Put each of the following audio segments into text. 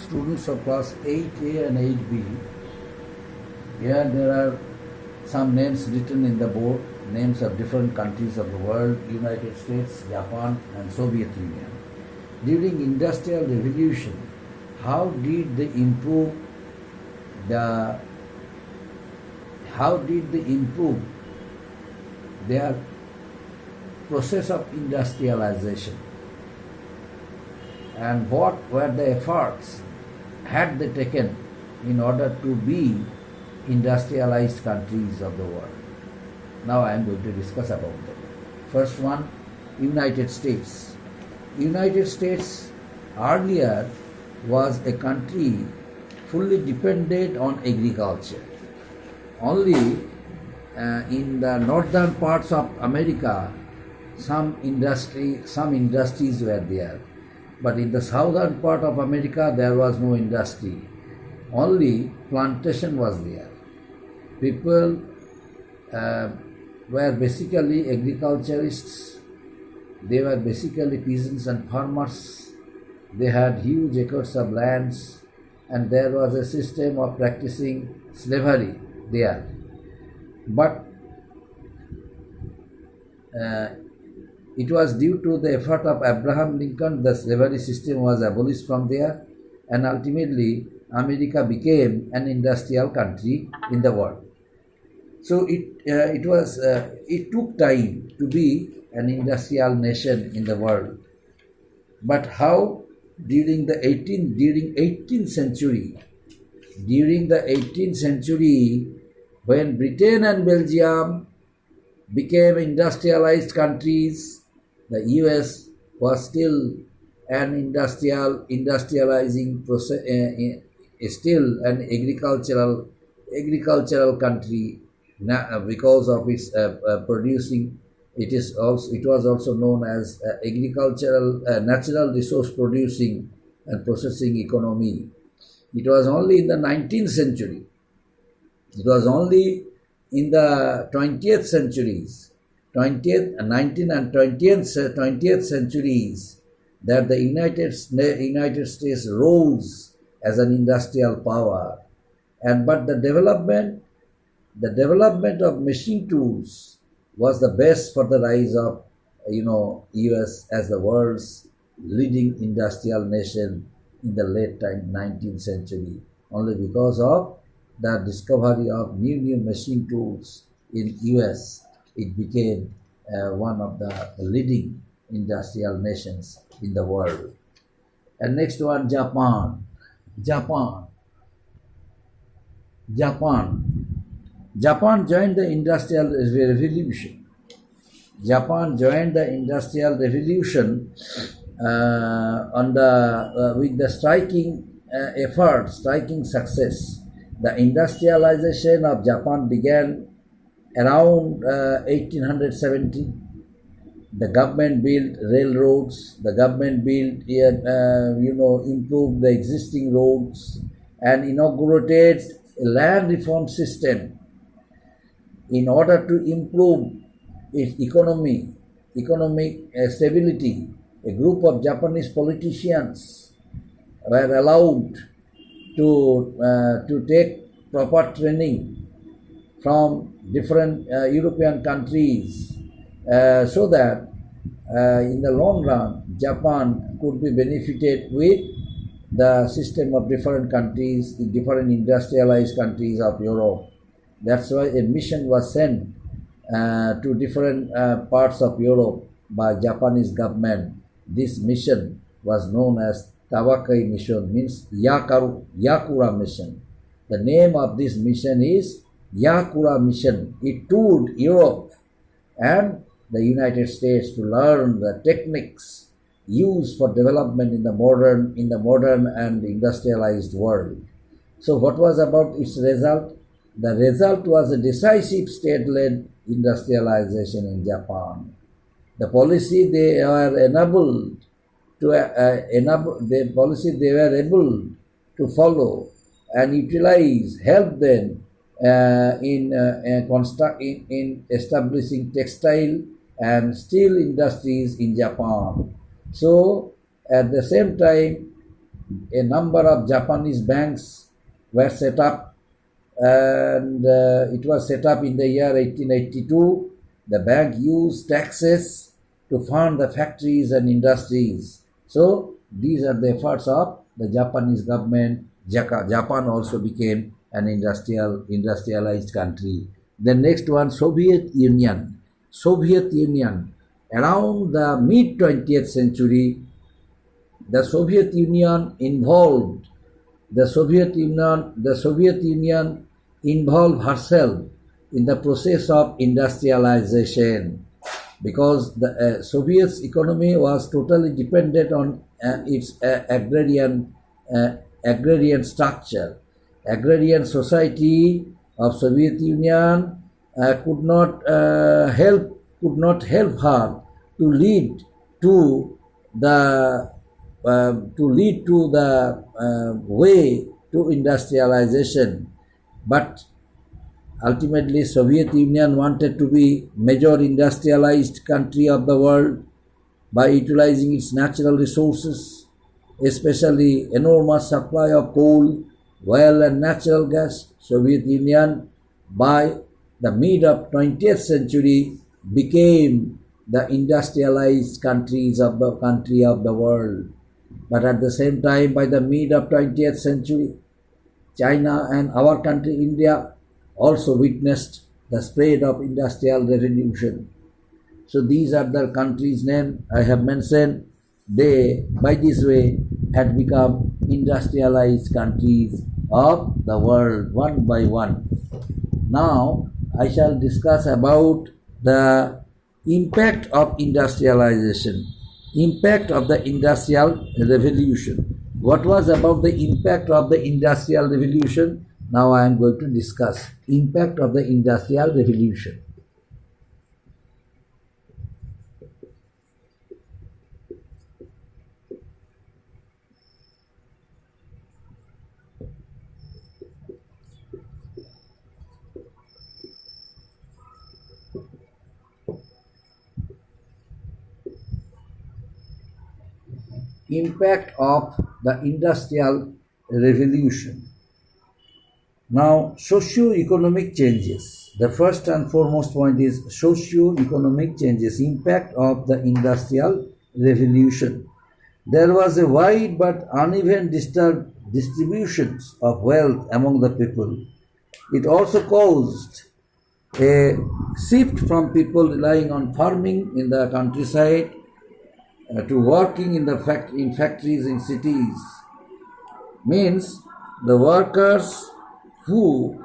students of class 8A and 8B. Here there are some names written in the board, names of different countries of the world: United States, Japan and Soviet Union. During Industrial Revolution, how did they improve their process of industrialization, and what were the efforts had they taken in order to be industrialized countries of the world? Now I am going to discuss about them. First one, United States. United States earlier was a country fully dependent on agriculture. Only in the northern parts of America, some industries were there. But in the southern part of America, there was no industry. Only plantation was there. People were basically agriculturists. They were basically peasants and farmers. They had huge acres of lands, and there was a system of practicing slavery there. But it was due to the effort of Abraham Lincoln, the slavery system was abolished from there, and ultimately America became an industrial country in the world. So it took time to be an industrial nation in the world. But how? During the 18th century, when Britain and Belgium became industrialized countries, the US was still an industrializing process, still an agricultural country because of its producing. It was also known as agricultural natural resource producing and processing economy. It was only in the 19th century. It was only in the 20th centuries, 19th and 20th centuries, that the United States rose as an industrial power. But the development of machine tools was the best for the rise of US as the world's leading industrial nation in the late 19th century, only because of the discovery of new machine tools in US. It became one of the leading industrial nations in the world. And next one, Japan. Japan joined the Industrial Revolution. Japan joined the Industrial Revolution with the striking success. The industrialization of Japan began around 1870. The government built railroads. The government built, improved the existing roads and inaugurated a land reform system in order to improve its economic stability. A group of Japanese politicians were allowed to take proper training from different European countries so that in the long run Japan could be benefited with the system of different countries, different industrialized countries of Europe. That's why a mission was sent to different parts of Europe by Japanese government. This mission was known as Tawakai mission, means Yakura mission. The name of this mission is Yakura mission. It toured Europe and the United States to learn the techniques used for development in the modern and industrialized world. So what was about its result? The result was a decisive state-led industrialization in Japan. The policy they were able to follow and utilize helped them in establishing textile and steel industries in Japan. So at the same time, A number of Japanese banks were set up, and it was set up in the year 1882. The bank used taxes to fund the factories and industries. So these are the efforts of the Japanese government. Japan also became an industrialized country. The next one, Soviet Union. Soviet Union. Around the mid 20th century, the Soviet Union involved the Soviet Union involved herself in the process of industrialization, because the Soviet's economy was totally dependent on its agrarian structure. Agrarian society of Soviet Union could not help her to lead to the way to industrialization. But ultimately, Soviet Union wanted to be major industrialized country of the world by utilizing its natural resources, especially enormous supply of coal, oil and natural gas. Soviet Union by the mid of 20th century became the industrialized country of the world. But at the same time, by the mid of 20th century, China and our country, India, also witnessed the spread of industrial revolution. So these are the countries' name I have mentioned. They, by this way, had become industrialized countries of the world one by one. Now I shall discuss about the impact of industrialization, impact of the industrial revolution. What was about the impact of the industrial revolution? Now I am going to discuss impact of the industrial revolution. Impact of the industrial revolution. Now, socio-economic changes. The first and foremost point is socio-economic changes, impact of the industrial revolution. There was a wide but uneven distributions of wealth among the people. It also caused a shift from people relying on farming in the countryside to working in factories in cities. Means the workers who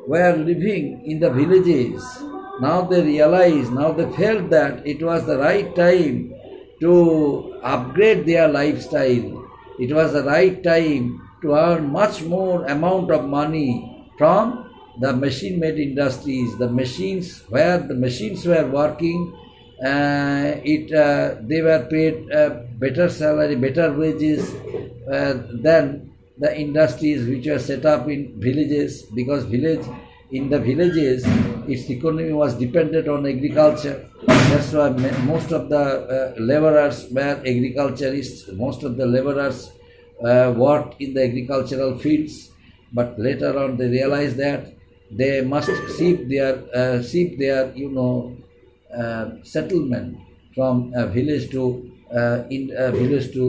were living in the villages, now they realized, now they felt that it was the right time to upgrade their lifestyle. It was the right time to earn much more amount of money from the machine-made industries. The machines where the machines were working, they were paid better salary, better wages than the industries which were set up in villages, because in the villages its economy was dependent on agriculture. That's why most of the laborers were agriculturists. Most of the laborers worked in the agricultural fields, but later on they realized that they must shift their settlement from village to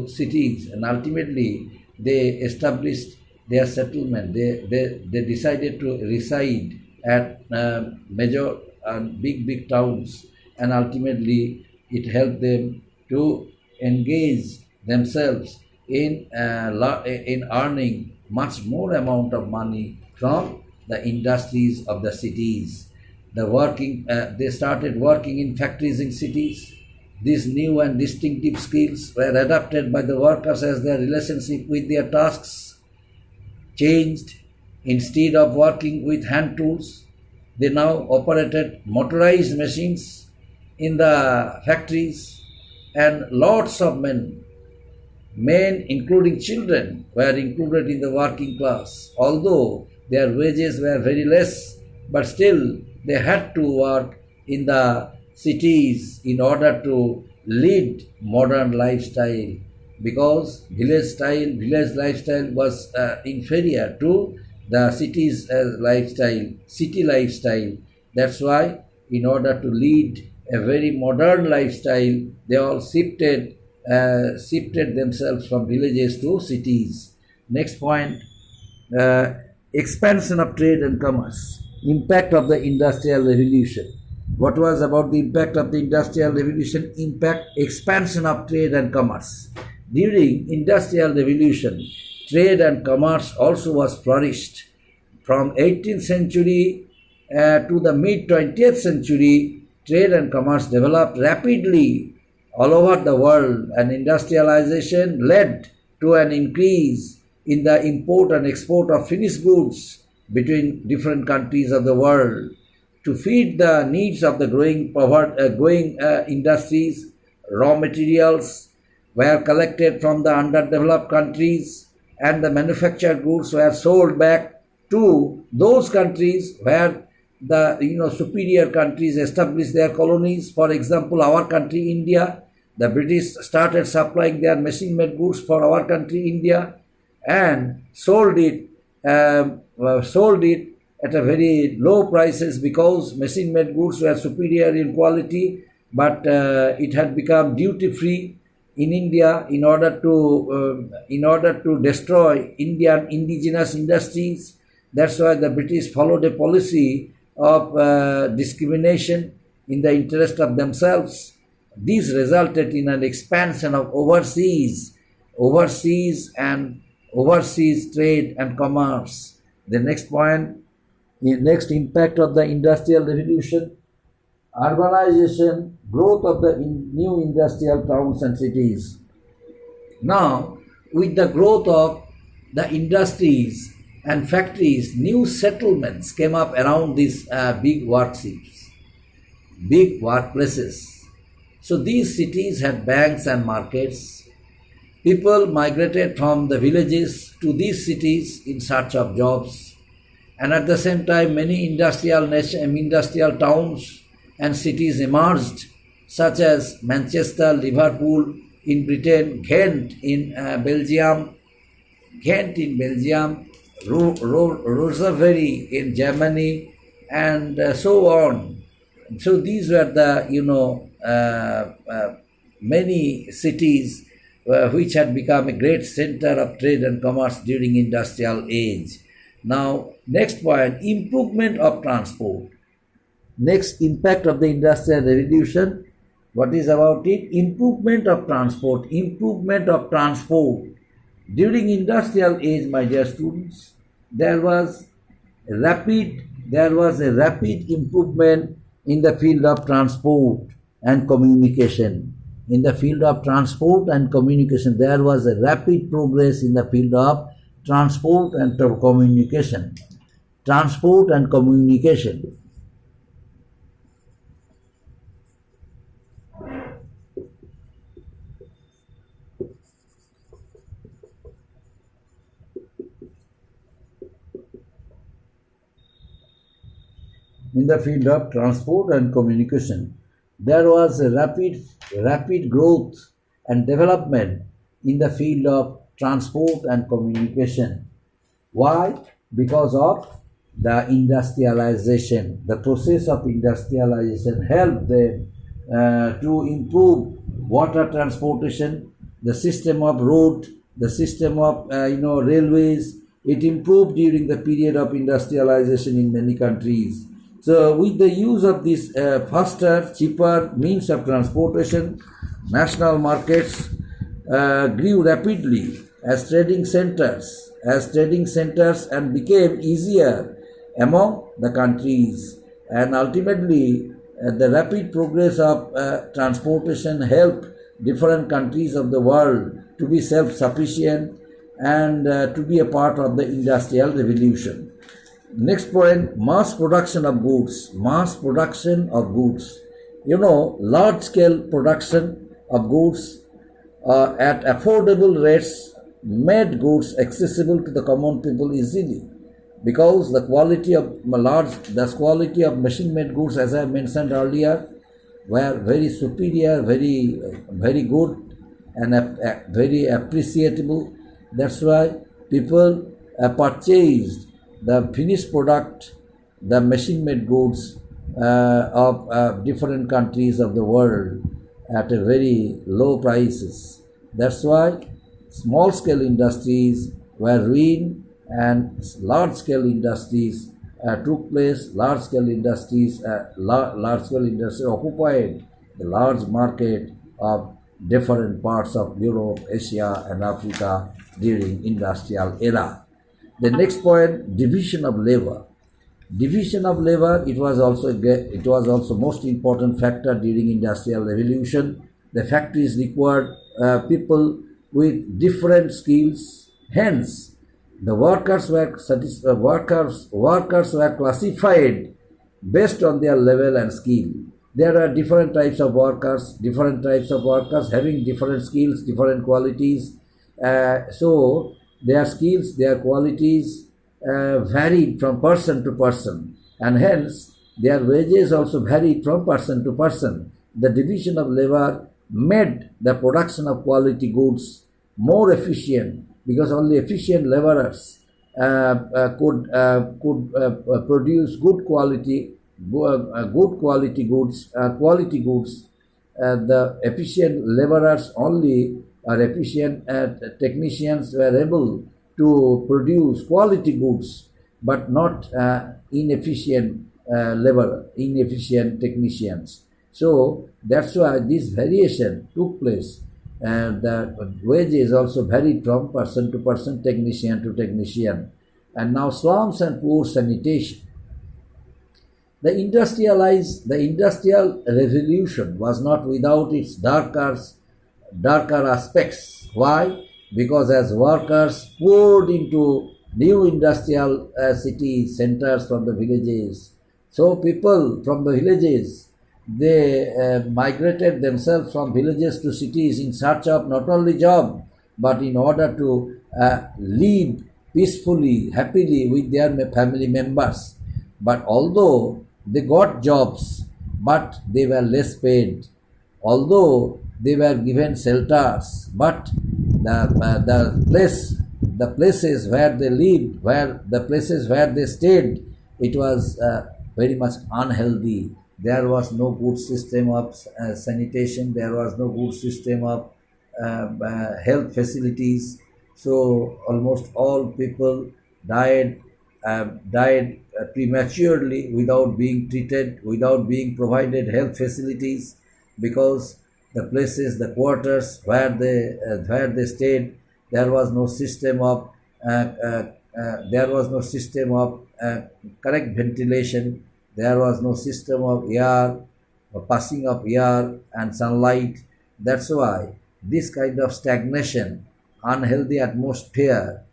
cities, and ultimately they established their settlement. They decided to reside at major and big towns, and ultimately it helped them to engage themselves in earning much more amount of money from the industries of the cities. They started working in factories in cities. These new and distinctive skills were adapted by the workers as their relationship with their tasks changed. Instead of working with hand tools, they now operated motorized machines in the factories, and lots of men including children, were included in the working class. Although their wages were very less, but still they had to work in the cities in order to lead modern lifestyle. because village lifestyle was inferior to the city's city lifestyle. That's why, in order to lead a very modern lifestyle, they all shifted themselves from villages to cities. Next point, uh, expansion of trade and commerce, impact of the industrial revolution. What was about the impact of the industrial revolution? Impact, expansion of trade and commerce. During industrial revolution, trade and commerce also was flourished. From 18th century to the mid 20th century, trade and commerce developed rapidly all over the world, and industrialization led to an increase in the import and export of finished goods between different countries of the world. To feed the needs of the growing industries, raw materials were collected from the underdeveloped countries, and the manufactured goods were sold back to those countries where the superior countries established their colonies. For example, our country India, the British started supplying their machine-made goods for our country India, and sold it at a very low prices, because machine-made goods were superior in quality, but it had become duty-free in India in order to destroy Indian indigenous industries. That's why the British followed a policy of discrimination in the interest of themselves. This resulted in an expansion of overseas trade and commerce. The next point, the next impact of the industrial revolution, urbanization, growth of the new industrial towns and cities. Now, with the growth of the industries and factories, new settlements came up around these big workshops, big workplaces. So these cities had banks and markets. People migrated from the villages to these cities in search of jobs, and at the same time many industrial towns and cities emerged, such as Manchester, Liverpool in Britain, Ghent in Belgium, Rosebery in Germany, and so on. So these were the many cities which had become a great center of trade and commerce during industrial age. Now, next point, improvement of transport. Next impact of the industrial revolution, what is about it? Improvement of transport. During industrial age, my dear students, there was a rapid improvement in the field of transport and communication. In the field of transport and communication, there was a rapid progress in the field of transport and communication. Transport and communication. In the field of transport and communication, there was a rapid growth and development in the field of transport and communication. Why? Because of the industrialization. The process of industrialization helped them to improve water transportation, the system of road, the system of railways. It improved during the period of industrialization in many countries. So with the use of this faster, cheaper means of transportation, national markets grew rapidly as trading centers and became easier among the countries. And ultimately, the rapid progress of transportation helped different countries of the world to be self-sufficient and to be a part of the industrial revolution. Next point, mass production of goods. Large scale production of goods at affordable rates made goods accessible to the common people easily, because the quality of machine made goods, as I mentioned earlier, were very superior, very good, and very appreciable. That's why people purchased the finished product, the machine-made goods of different countries of the world at a very low prices. That's why small-scale industries were ruined and large-scale industries took place. Large-scale industries occupied the large market of different parts of Europe, Asia, and Africa during industrial era. The next point, division of labor. Division of labor, it was also most important factor during industrial revolution. The factories required people with different skills. Hence, the workers were classified based on their level and skill. There are different types of workers having different skills, different qualities. So their skills, their qualities varied from person to person, and hence their wages also varied from person to person. The division of labor made the production of quality goods more efficient, because only efficient laborers could produce good quality goods. The efficient laborers only, or efficient technicians, were able to produce quality goods, but not inefficient inefficient technicians. So that's why this variation took place, and the wages also varied from person to person, technician to technician. And now slums and poor sanitation. The industrial revolution was not without its darker aspects. Why? Because as workers poured into new industrial city centers from the villages, so people from the villages, they migrated themselves from villages to cities in search of not only job, but in order to live peacefully, happily with their family members. But although they got jobs, but they were less paid. Although they were given shelters, but the places where they lived, the places where they stayed, it was very much unhealthy. There was no good system of sanitation. There was no good system of health facilities. So almost all people died prematurely without being treated, without being provided health facilities, because the places, the quarters where they stayed, there was no system of correct ventilation. There was no system of air, passing of air and sunlight. That's why this kind of stagnation, unhealthy atmosphere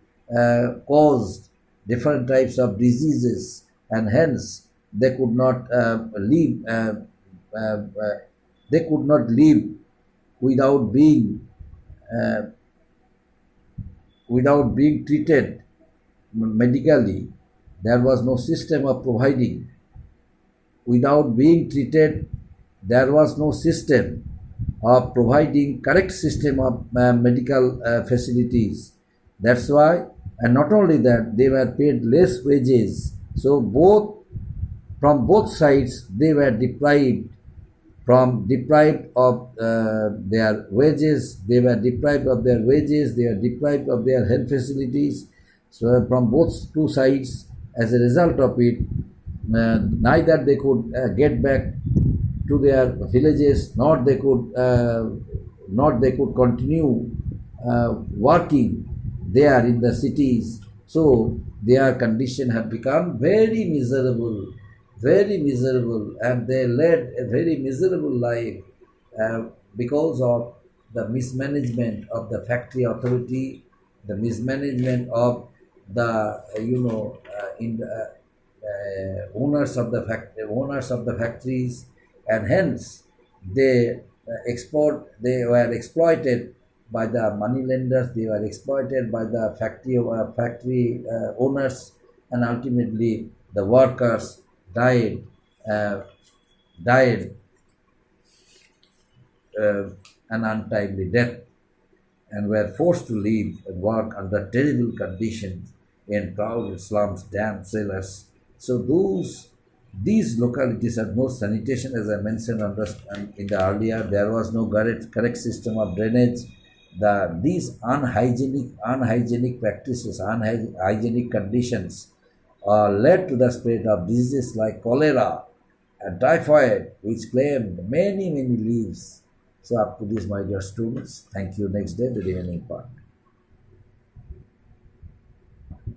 caused different types of diseases, and hence they could not live. They could not live without being treated medically. There was no system of providing. Without being treated, there was no system of providing correct system of medical facilities. That's why, and not only that, they were paid less wages. So from both sides, they were deprived of their wages. They were deprived of their wages. They were deprived of their health facilities. So from both two sides, as a result of it, neither they could get back to their villages, nor they could continue working there in the cities. So their condition had become very miserable, and they led a very miserable life because of the mismanagement of the factory authority, the mismanagement of the owners of the factories, and hence they were exploited by the money lenders. They were exploited by the factory owners, and ultimately the workers died an untimely death. and were forced to live and work under terrible conditions in crowded slums, damp cellars. So these localities had no sanitation, as I mentioned in the earlier. There was no correct system of drainage. These unhygienic practices, unhygienic conditions, led to the spread of diseases like cholera and typhoid, which claimed many lives. So up to this, my dear students, thank you. Next day, the remaining part.